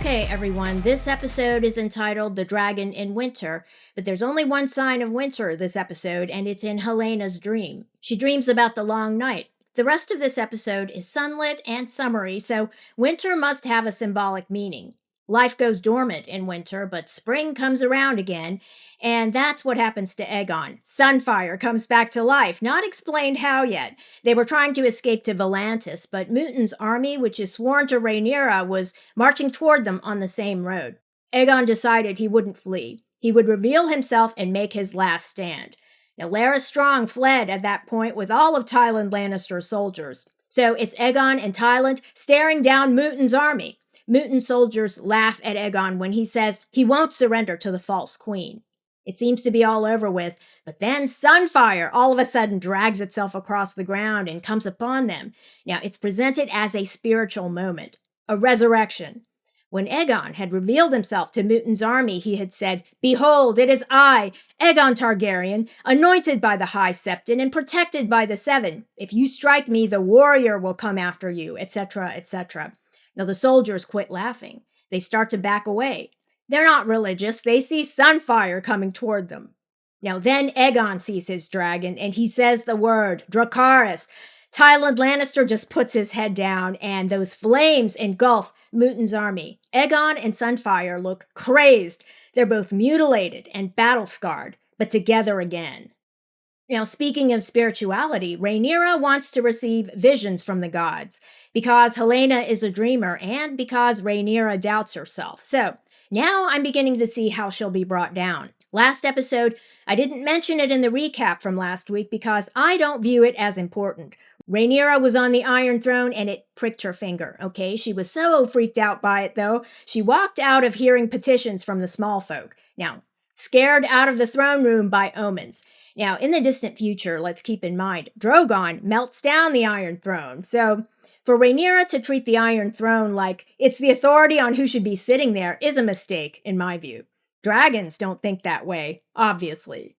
Okay, everyone, this episode is entitled The Dragon in Winter, but there's only one sign of winter this episode, and it's in Helena's dream. She dreams about the long night. The rest of this episode is sunlit and summery, so winter must have a symbolic meaning. Life goes dormant in winter, but spring comes around again, and that's what happens to Aegon. Sunfire comes back to life, not explained how yet. They were trying to escape to Volantis, but Mutin's army, which is sworn to Rhaenyra, was marching toward them on the same road. Aegon decided he wouldn't flee. He would reveal himself and make his last stand. Now, Larys Strong fled at that point with all of Tywin Lannister's soldiers. So it's Aegon and Tywin staring down Mutin's army. Mutin soldiers laugh at Aegon when he says he won't surrender to the false queen. It seems to be all over with, but then Sunfire all of a sudden drags itself across the ground and comes upon them. Now, it's presented as a spiritual moment, a resurrection. When Aegon had revealed himself to Mutin's army, he had said, "Behold, it is I, Aegon Targaryen, anointed by the High Septon and protected by the Seven. If you strike me, the warrior will come after you," etc., etc. Now, the soldiers quit laughing. They start to back away. They're not religious. They see Sunfire coming toward them. Now, then Aegon sees his dragon, and he says the word, Dracarys. Tywin Lannister just puts his head down, and those flames engulf Mutin's army. Aegon and Sunfire look crazed. They're both mutilated and battle-scarred, but together again. Now, speaking of spirituality, Rhaenyra wants to receive visions from the gods because Helena is a dreamer and because Rhaenyra doubts herself. So, now I'm beginning to see how she'll be brought down. Last episode, I didn't mention it in the recap from last week because I don't view it as important. Rhaenyra was on the Iron Throne and it pricked her finger, okay? She was so freaked out by it, though, she walked out of hearing petitions from the small folk. Now, scared out of the throne room by omens. Now, in the distant future, let's keep in mind, Drogon melts down the Iron Throne. So, for Rhaenyra to treat the Iron Throne like it's the authority on who should be sitting there is a mistake, in my view. Dragons don't think that way, obviously.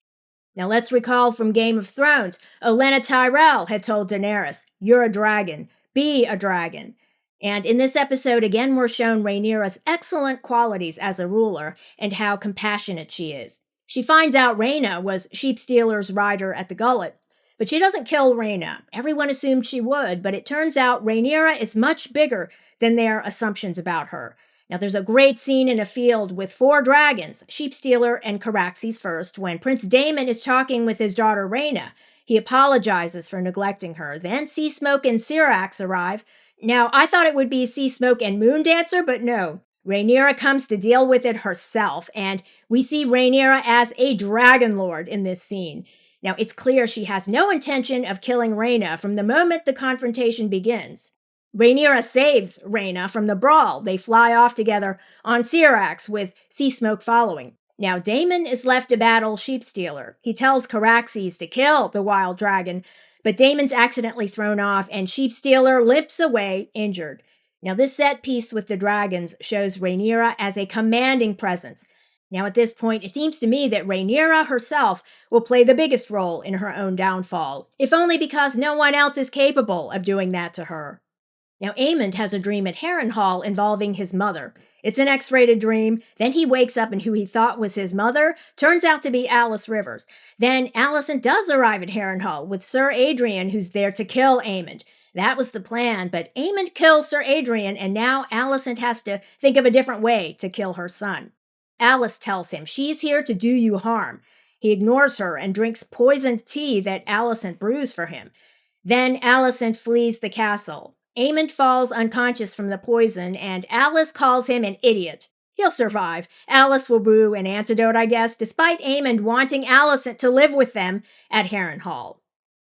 Now, let's recall from Game of Thrones, Olenna Tyrell had told Daenerys, "You're a dragon. Be a dragon." And in this episode, again, we're shown Rhaenyra's excellent qualities as a ruler and how compassionate she is. She finds out Rhaena was Sheepstealer's rider at the Gullet, but she doesn't kill Rhaena. Everyone assumed she would, but it turns out Rhaenyra is much bigger than their assumptions about her. Now, there's a great scene in a field with 4 dragons, Sheepstealer and Caraxes first, when Prince Daemon is talking with his daughter Rhaena. He apologizes for neglecting her. Then Seasmoke and Syrax arrive. Now, I thought it would be Seasmoke and Moondancer, but no. Rhaenyra comes to deal with it herself, and we see Rhaenyra as a dragon lord in this scene. Now, it's clear she has no intention of killing Rhaena from the moment the confrontation begins. Rhaenyra saves Rhaena from the brawl. They fly off together on Syrax with Seasmoke following. Now, Daemon is left to battle Sheepstealer. He tells Caraxes to kill the wild dragon, but Daemon's accidentally thrown off and Sheepstealer limps away injured. Now, this set piece with the dragons shows Rhaenyra as a commanding presence. Now, at this point, it seems to me that Rhaenyra herself will play the biggest role in her own downfall, if only because no one else is capable of doing that to her. Now, Aemond has a dream at Harrenhal involving his mother. It's an X-rated dream. Then he wakes up and who he thought was his mother turns out to be Alice Rivers. Then Alicent does arrive at Harrenhal with Sir Adrian, who's there to kill Aemond. That was the plan, but Aemond kills Sir Adrian, and now Alicent has to think of a different way to kill her son. Alice tells him she's here to do you harm. He ignores her and drinks poisoned tea that Alicent brews for him. Then Alicent flees the castle. Aemond falls unconscious from the poison, and Alice calls him an idiot. He'll survive. Alice will brew an antidote, I guess, despite Aemond wanting Alicent to live with them at Harrenhal.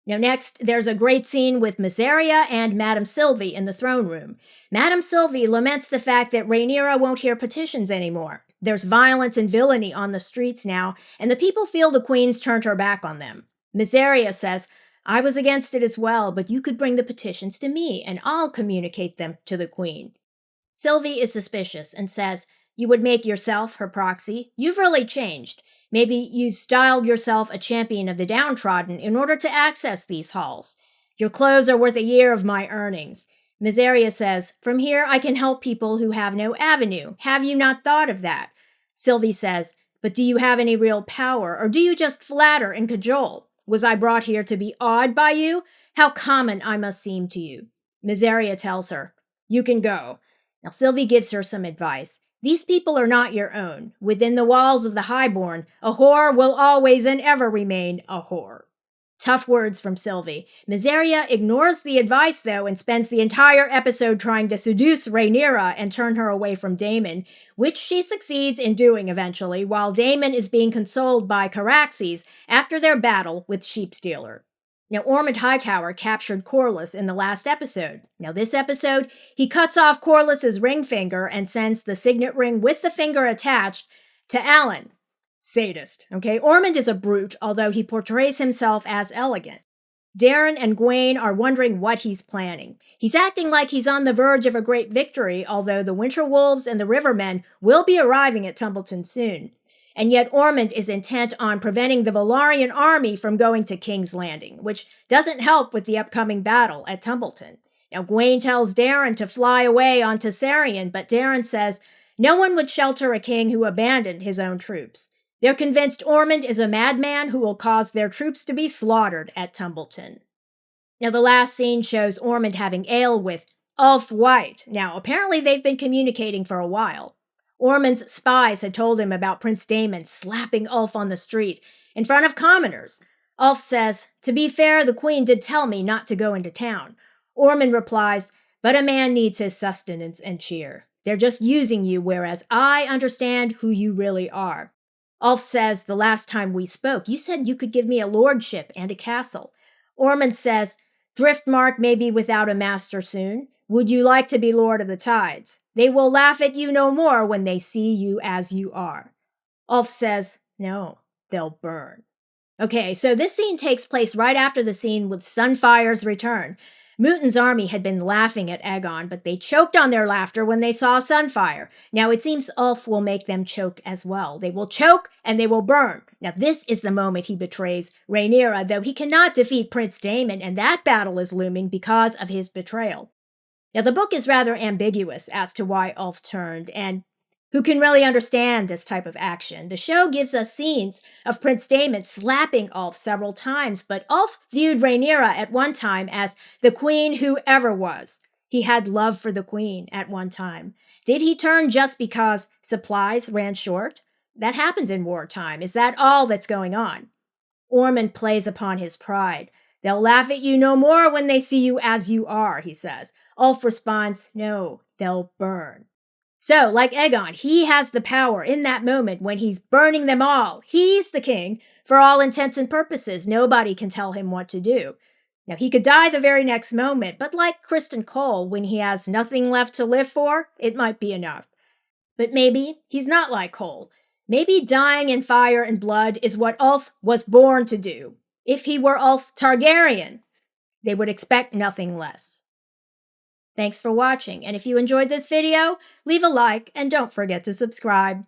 Now next, there's a great scene with Mysaria and Madame Sylvie in the throne room. Madame Sylvie laments the fact that Rhaenyra won't hear petitions anymore. There's violence and villainy on the streets now, and the people feel the queen's turned her back on them. Mysaria says, "I was against it as well, but you could bring the petitions to me, and I'll communicate them to the queen." Sylvie is suspicious and says, "You would make yourself her proxy? You've really changed. Maybe you've styled yourself a champion of the downtrodden in order to access these halls. Your clothes are worth a year of my earnings." Mysaria says, "From here I can help people who have no avenue. Have you not thought of that?" Sylvie says, "But do you have any real power, or do you just flatter and cajole? Was I brought here to be awed by you? How common I must seem to you." Mysaria tells her, "You can go." Now Sylvie gives her some advice. "These people are not your own. Within the walls of the Highborn, a whore will always and ever remain a whore." Tough words from Sylvie. Mysaria ignores the advice, though, and spends the entire episode trying to seduce Rhaenyra and turn her away from Daemon, which she succeeds in doing eventually, while Daemon is being consoled by Caraxes after their battle with Sheepstealer. Now, Ormond Hightower captured Corlys in the last episode. Now, this episode, he cuts off Corlys's ring finger and sends the signet ring with the finger attached to Alan. Sadist, okay? Ormond is a brute, although he portrays himself as elegant. Darren and Gwaine are wondering what he's planning. He's acting like he's on the verge of a great victory, although the Winter Wolves and the Rivermen will be arriving at Tumbleton soon. And yet Ormond is intent on preventing the Valyrian army from going to King's Landing, which doesn't help with the upcoming battle at Tumbleton. Now, Gwaine tells Darren to fly away on Tessarion, but Darren says no one would shelter a king who abandoned his own troops. They're convinced Ormond is a madman who will cause their troops to be slaughtered at Tumbleton. Now, the last scene shows Ormond having ale with Ulf White. Now, apparently they've been communicating for a while. Ormond's spies had told him about Prince Daemon slapping Ulf on the street in front of commoners. Ulf says, "To be fair, the queen did tell me not to go into town." Ormond replies, "But a man needs his sustenance and cheer. They're just using you, whereas I understand who you really are." Ulf says, "The last time we spoke, you said you could give me a lordship and a castle." Ormond says, "Driftmark may be without a master soon. Would you like to be Lord of the Tides? They will laugh at you no more when they see you as you are." Ulf says, "No, they'll burn." Okay, so this scene takes place right after the scene with Sunfire's return. Mutin's army had been laughing at Aegon, but they choked on their laughter when they saw Sunfire. Now it seems Ulf will make them choke as well. They will choke and they will burn. Now this is the moment he betrays Rhaenyra, though he cannot defeat Prince Daemon, and that battle is looming because of his betrayal. Now the book is rather ambiguous as to why Ulf turned, and who can really understand this type of action. The show gives us scenes of Prince Daemon slapping Ulf several times, but Ulf viewed Rhaenyra at one time as the queen who ever was. He had love for the queen at one time. Did he turn just because supplies ran short? That happens in wartime. Is that all that's going on? Ormond plays upon his pride. "They'll laugh at you no more when they see you as you are," he says. Ulf responds, "No, they'll burn." So, like Aegon, he has the power in that moment when he's burning them all. He's the king for all intents and purposes. Nobody can tell him what to do. Now, he could die the very next moment, but like Kristen Cole, when he has nothing left to live for, it might be enough. But maybe he's not like Cole. Maybe dying in fire and blood is what Ulf was born to do. If he were Ulf Targaryen, they would expect nothing less. Thanks for watching, and if you enjoyed this video, leave a like and don't forget to subscribe.